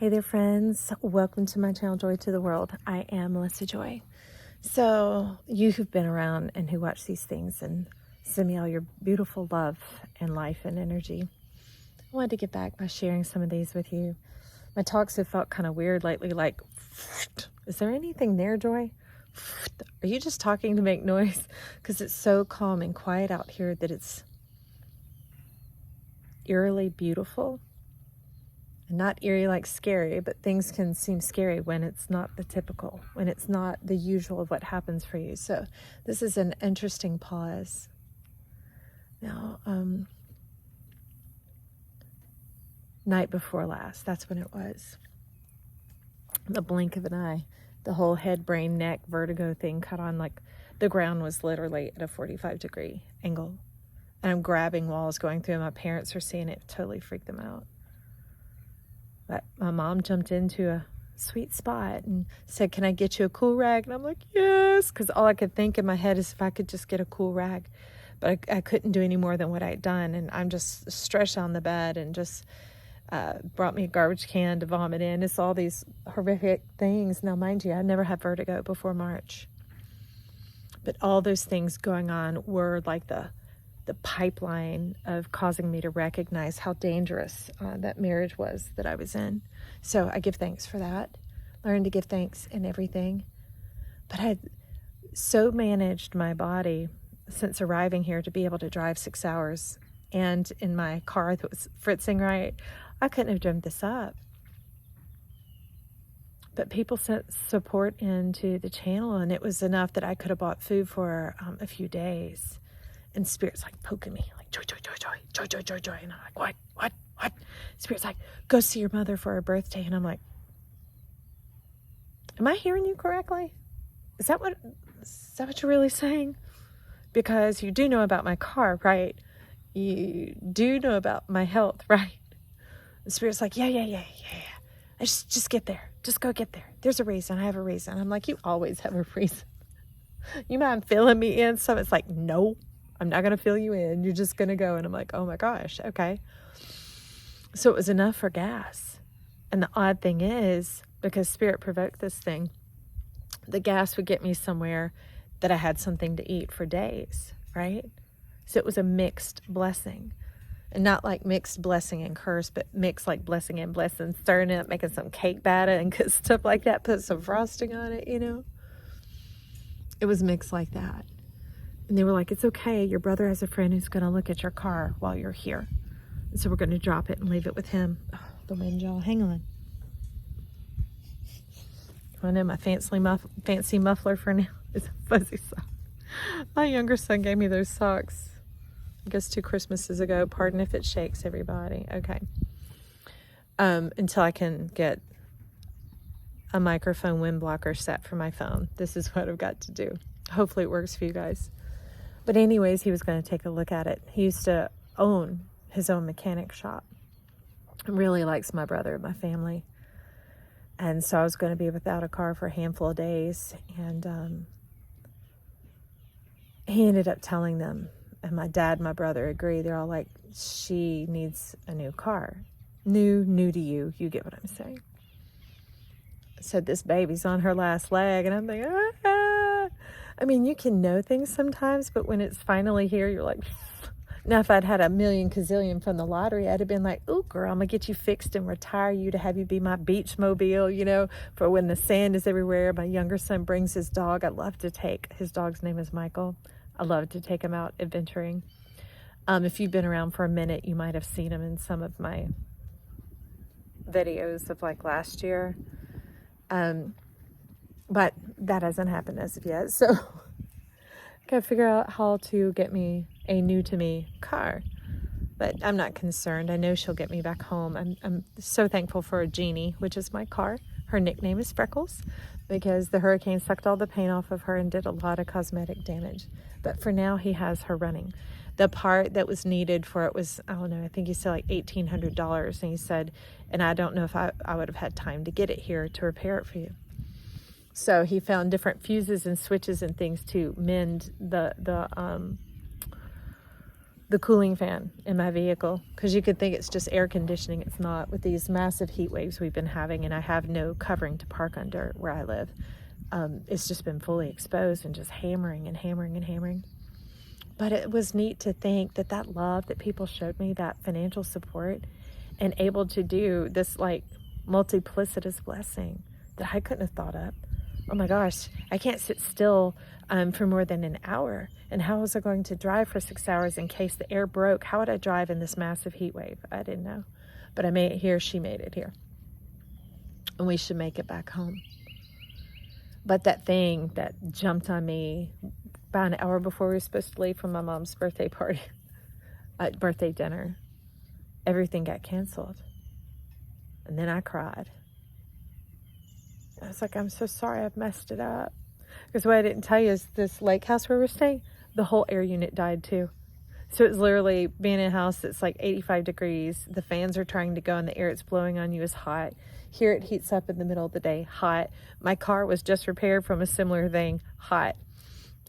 Hey there, friends. Welcome to my channel, Joy to the World. I am Melissa Joy. So, you who've been around and who watch these things and send me all your beautiful love and life and energy, I wanted to get back by sharing some of these with you. My talks have felt kind of weird lately, like, is there anything there, Joy? Are you just talking to make noise? Because it's so calm and quiet out here that it's eerily beautiful. Not eerie like scary, but things can seem scary when it's not the typical, when it's not the usual of what happens for you. So this is an interesting pause. Now, night before last, that's when it was. The blink of an eye, the whole head, brain, neck, vertigo thing cut on, like the ground was literally at a 45-degree angle. And I'm grabbing walls going through, and my parents are seeing it, totally freaked them out. But my mom jumped into a sweet spot and said, "Can I get you a cool rag?" And I'm like, "Yes," because all I could think in my head is if I could just get a cool rag. But I couldn't do any more than what I'd done. And I'm just stretched on the bed and just brought me a garbage can to vomit in. It's all these horrific things. Now, mind you, I never had vertigo before March. But all those things going on were like the pipeline of causing me to recognize how dangerous that marriage was that I was in. So I give thanks for that. Learned to give thanks in everything. But I had so managed my body since arriving here to be able to drive 6 hours, and in my car that was fritzing right, I couldn't have dreamt this up. But people sent support into the channel, and it was enough that I could have bought food for a few days. And Spirit's like poking me, like, "Joy, joy, joy, joy, joy, joy, joy, joy." And I'm like, what? Spirit's like, "Go see your mother for her birthday." And I'm like, am I hearing you correctly? Is that what you're really saying? Because you do know about my car, right? You do know about my health, right? And Spirit's like, yeah. I just get there. Just go get there. There's a reason. I have a reason. I'm like, you always have a reason. You mind filling me in? So it's like, no. I'm not going to fill you in. You're just going to go. And I'm like, oh my gosh, okay. So it was enough for gas. And the odd thing is, because Spirit provoked this thing, the gas would get me somewhere that I had something to eat for days, right? So it was a mixed blessing. And not like mixed blessing and curse, but mixed like blessing and blessing, stirring it up, making some cake batter and stuff like that, put some frosting on it, you know? It was mixed like that. And they were like, "It's okay. Your brother has a friend who's going to look at your car while you're here. And so we're going to drop it and leave it with him." Oh, the wind, y'all. Hang on. I know my fancy muffler for now is a fuzzy sock. My younger son gave me those socks, I guess 2 Christmases ago. Pardon if it shakes, everybody. Okay. Until I can get a microphone wind blocker set for my phone. This is what I've got to do. Hopefully it works for you guys. But anyways, he was going to take a look at it. He used to own his own mechanic shop. Really likes my brother and my family. And so I was going to be without a car for a handful of days. And he ended up telling them, and my dad and my brother agree. They're all like, "She needs a new car." New to you. You get what I'm saying. Said this baby's on her last leg. And I'm thinking, I mean, you can know things sometimes, but when it's finally here, you're like, now if I'd had a million gazillion from the lottery, I'd have been like, "Ooh, girl, I'm going to get you fixed and retire you to have you be my beach mobile, you know, for when the sand is everywhere." My younger son brings his dog. I love to take, his dog's name is Michael. I love to take him out adventuring. If you've been around for a minute, you might have seen him in some of my videos of like last year. But that hasn't happened as of yet. So I gotta figure out how to get me a new to me car. But I'm not concerned. I know she'll get me back home. I'm so thankful for Jeannie, which is my car. Her nickname is Freckles because the hurricane sucked all the paint off of her and did a lot of cosmetic damage. But for now, he has her running. The part that was needed for it was, I don't know, I think he said like $1,800. And he said, and I don't know if I would have had time to get it here to repair it for you. So he found different fuses and switches and things to mend the the cooling fan in my vehicle, because you could think it's just air conditioning. It's not, with these massive heat waves we've been having, and I have no covering to park under where I live. It's just been fully exposed and just hammering and hammering and hammering. But it was neat to think that that love that people showed me, that financial support, and able to do this like multiplicitous blessing that I couldn't have thought of. Oh my gosh, I can't sit still for more than an hour. And how was I going to drive for 6 hours in case the air broke? How would I drive in this massive heat wave? I didn't know. But I made it here. She made it here. And we should make it back home. But that thing that jumped on me about an hour before we were supposed to leave from my mom's birthday party, birthday dinner, everything got canceled. And then I cried. I was like, I'm so sorry I've messed it up. Because what I didn't tell you is this lake house where we're staying, the whole air unit died too. So it's literally being in a house that's like 85 degrees. The fans are trying to go and the air it's blowing on you is hot. Here it heats up in the middle of the day, hot. My car was just repaired from a similar thing, hot.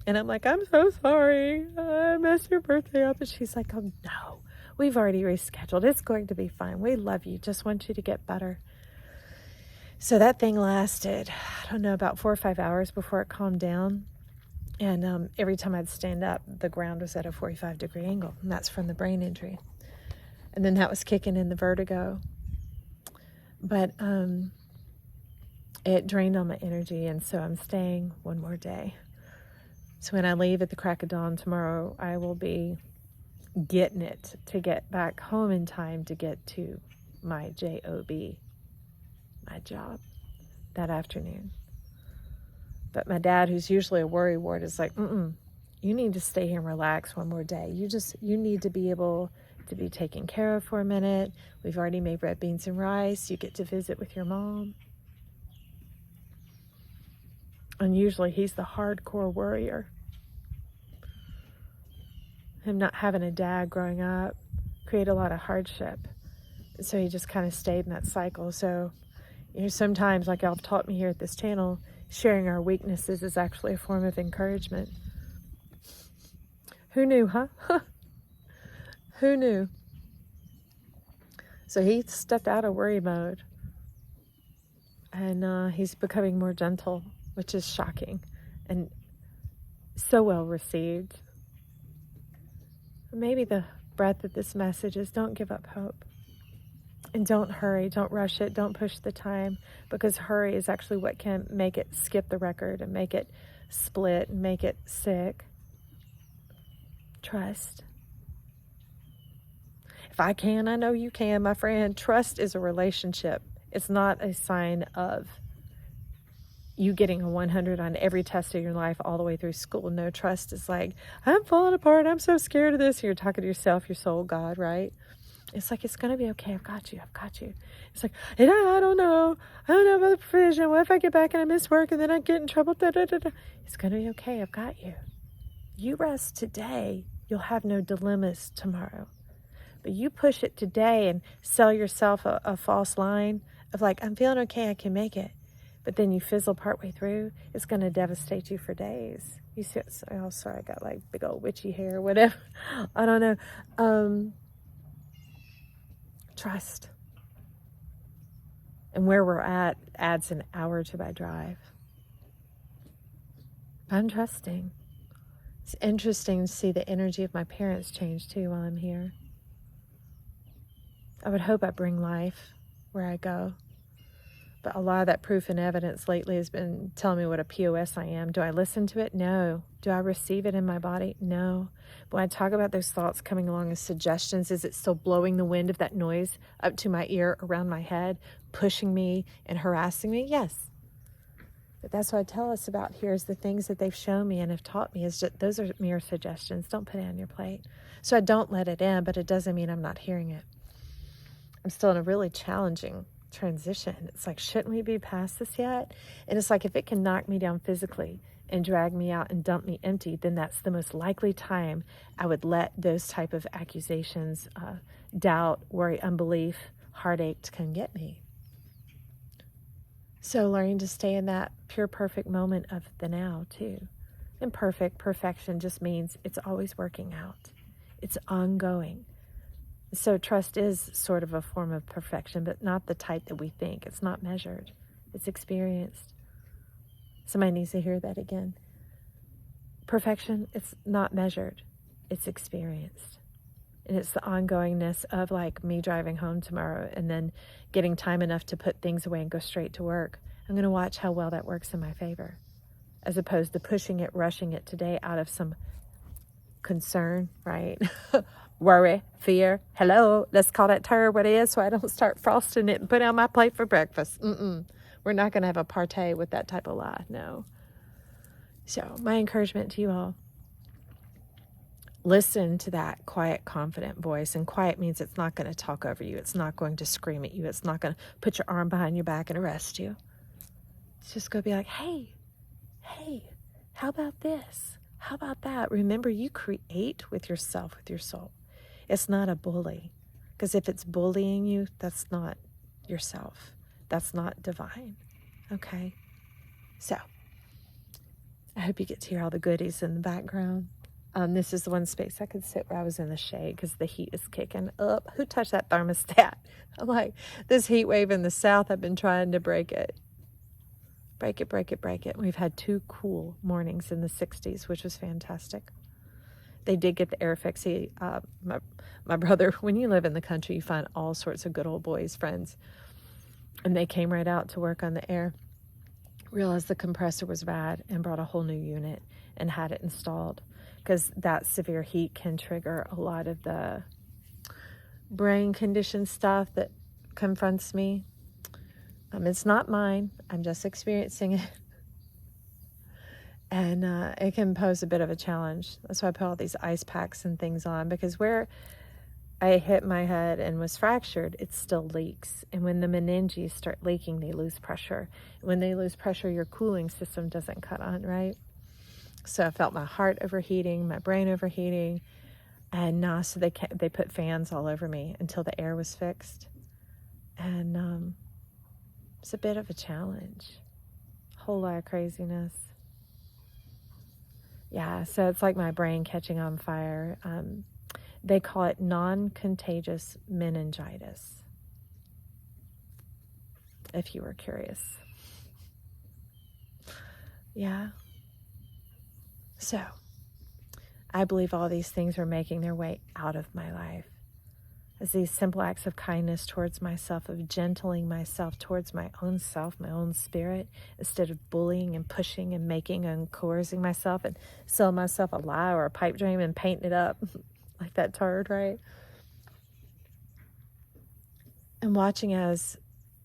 And I'm like, I'm so sorry. I messed your birthday up. And she's like, oh no, we've already rescheduled. It's going to be fine. We love you. Just want you to get better. So that thing lasted, I don't know, about 4 or 5 hours before it calmed down. And every time I'd stand up, the ground was at a 45-degree angle. And that's from the brain injury. And then that was kicking in the vertigo. But it drained all my energy. And so I'm staying one more day. So when I leave at the crack of dawn tomorrow, I will be getting it to get back home in time to get to my job, my job, that afternoon. But my dad, who's usually a worry wart, is like, you need to stay here and relax one more day. You need to be able to be taken care of for a minute. We've already made red beans and rice. You get to visit with your mom. And usually he's the hardcore worrier. Him not having a dad growing up created a lot of hardship. So he just kind of stayed in that cycle. So, sometimes, like y'all have taught me here at this channel, sharing our weaknesses is actually a form of encouragement. Who knew, huh? Who knew? So he stepped out of worry mode. And he's becoming more gentle, which is shocking and so well received. Maybe the breadth of this message is don't give up hope. And don't hurry, don't rush it, don't push the time, because hurry is actually what can make it skip the record and make it split and make it sick. Trust. If I can, I know you can, my friend. Trust is a relationship. It's not a sign of you getting a 100 on every test of your life all the way through school. No, trust is like, I'm falling apart. I'm so scared of this. You're talking to yourself, your soul, God, right? It's like, it's going to be okay. I've got you. I've got you. It's like, I don't know. I don't know about the provision. What if I get back and I miss work and then I get in trouble? Da, da, da, da. It's going to be okay. I've got you. You rest today. You'll have no dilemmas tomorrow. But you push it today and sell yourself a false line of like, I'm feeling okay. I can make it. But then you fizzle partway through, it's going to devastate you for days. You see, oh, sorry, I got like big old witchy hair or whatever. I don't know. Trust. And where we're at adds an hour to my drive. I'm trusting. It's interesting to see the energy of my parents change too while I'm here. I would hope I bring life where I go. But a lot of that proof and evidence lately has been telling me what a POS I am. Do I listen to it? No. Do I receive it in my body? No. But when I talk about those thoughts coming along as suggestions, is it still blowing the wind of that noise up to my ear, around my head, pushing me and harassing me? Yes. But that's what I tell us about here is the things that they've shown me and have taught me is just, those are mere suggestions. Don't put it on your plate. So I don't let it in, but it doesn't mean I'm not hearing it. I'm still in a really challenging transition. It's like, shouldn't we be past this yet? And it's like, if it can knock me down physically and drag me out and dump me empty, then that's the most likely time I would let those type of accusations, doubt, worry, unbelief, heartache can get me. So learning to stay in that pure, perfect moment of the now too. And perfection just means it's always working out. It's ongoing. So trust is sort of a form of perfection, but not the type that we think. It's not measured. It's experienced. Somebody needs to hear that again. Perfection, it's not measured. It's experienced. And it's the ongoingness of like me driving home tomorrow and then getting time enough to put things away and go straight to work. I'm going to watch how well that works in my favor, as opposed to pushing it, rushing it today out of some concern, right? Worry, fear. Hello, let's call that turd what it is so I don't start frosting it and put it on my plate for breakfast. We're not going to have a partay with that type of lie, no. So my encouragement to you all, listen to that quiet, confident voice. And quiet means it's not going to talk over you. It's not going to scream at you. It's not going to put your arm behind your back and arrest you. It's just going to be like, hey, how about this? How about that? Remember, you create with yourself, with your soul. It's not a bully. Because if it's bullying you, that's not yourself. That's not divine. Okay? So, I hope you get to hear all the goodies in the background. This is the one space I could sit where I was in the shade because the heat is kicking up. Who touched that thermostat? I'm like, this heat wave in the south, I've been trying to break it. Break it. We've had 2 cool mornings in the 60s, which was fantastic. They did get the air fix. My brother, when you live in the country, you find all sorts of good old boys, friends. And they came right out to work on the air, realized the compressor was bad, and brought a whole new unit and had it installed. Because that severe heat can trigger a lot of the brain condition stuff that confronts me. It's not mine. I'm just experiencing it. And it can pose a bit of a challenge. That's why I put all these ice packs and things on, because where I hit my head and was fractured, it still leaks. And when the meninges start leaking, they lose pressure. When they lose pressure, your cooling system doesn't cut on, right? So I felt my heart overheating, my brain overheating. And so they put fans all over me until the air was fixed. And it's a bit of a challenge. Whole lot of craziness. Yeah, so it's like my brain catching on fire. They call it non-contagious meningitis, if you were curious. Yeah. So, I believe all these things are making their way out of my life. As these simple acts of kindness towards myself, of gentling myself towards my own self, my own spirit, instead of bullying and pushing and making and coercing myself and selling myself a lie or a pipe dream and painting it up like that turd, right? And watching as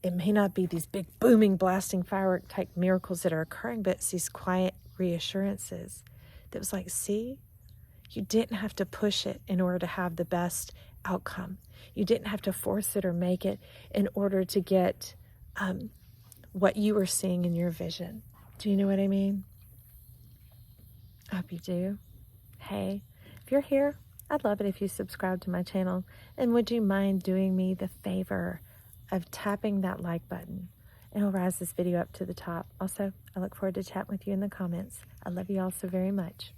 it may not be these big booming, blasting firework type miracles that are occurring, but it's these quiet reassurances that was like, see, you didn't have to push it in order to have the best outcome. You didn't have to force it or make it in order to get what you were seeing in your vision. Do you know what I mean? I hope you do. Hey, if you're here, I'd love it if you subscribe to my channel. And would you mind doing me the favor of tapping that like button? It'll rise this video up to the top. Also, I look forward to chatting with you in the comments. I love you all so very much.